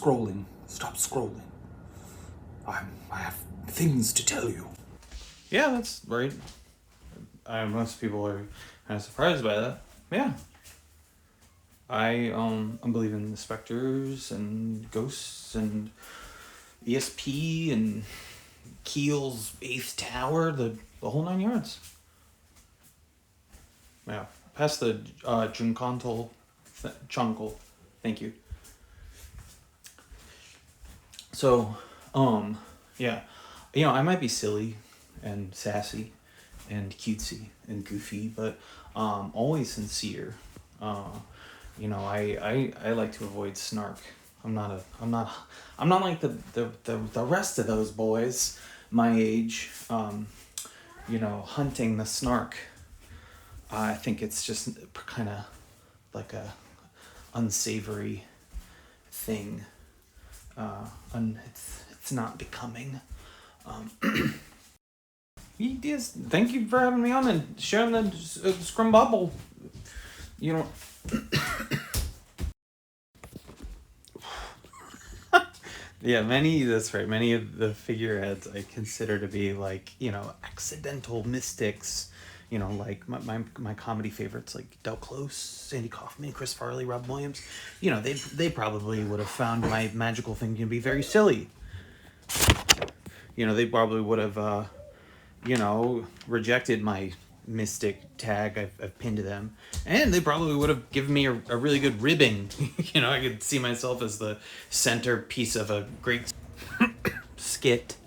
scrolling. Stop scrolling. I have things to tell you. Yeah, that's right. Most people are kind of surprised by that. Yeah. I believe in the specters and ghosts and ESP and Keel's 8th Tower, the whole 9 yards. Yeah. Past the Junkontal Chunkle. Thank you. So, yeah. I might be silly and sassy and cutesy and goofy, but always sincere. I like to avoid snark. I'm not like the rest of those boys my age, hunting the snark. I think it's just kind of like a unsavory thing. It's not becoming. Yes, thank you for having me on and sharing the scrum bubble. Yeah, that's right. Many of the figureheads I consider to be like, accidental mystics. Like my comedy favorites like Del Close, Sandy Kaufman, Chris Farley, Rob Williams. They probably would have found my magical thinking to be very silly. They probably would have, rejected my mystic tag I've pinned to them. And they probably would have given me a really good ribbing. I could see myself as the centerpiece of a great skit.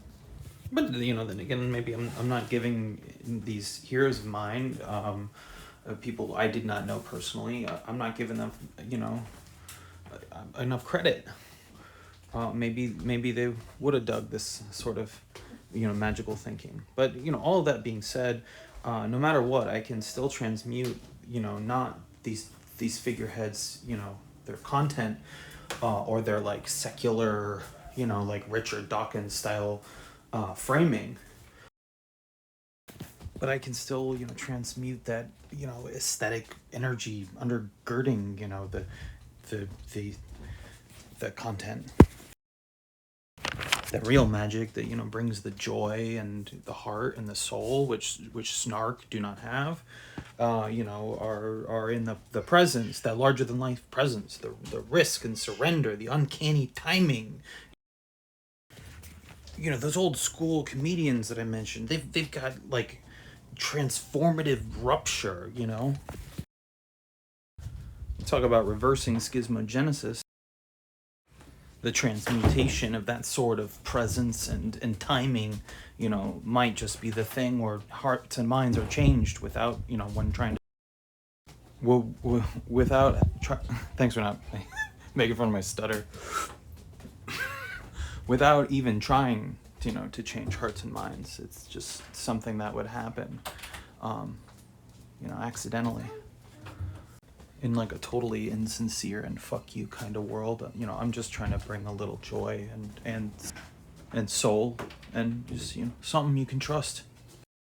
But, then again, maybe I'm not giving these heroes of mine, people I did not know personally, I'm not giving them, enough credit. Maybe they would have dug this sort of, magical thinking. But, all of that being said, no matter what, I can still transmute, not these figureheads, their content, or their like secular, like Richard Dawkins style framing. But I can still, transmute that, aesthetic energy undergirding, the content. That real magic that, brings the joy and the heart and the soul, which snark do not have, are in the presence, that larger than life presence, the risk and surrender, the uncanny timing. Those old school comedians that I mentioned, they've got like transformative rupture, Talk about reversing schismogenesis. The transmutation of that sort of presence and timing, might just be the thing where hearts and minds are changed without, one trying to... Thanks for not making fun of my stutter. Without even trying, to change hearts and minds. It's just something that would happen, accidentally. In like a totally insincere and fuck you kind of world, I'm just trying to bring a little joy and soul and just, something you can trust.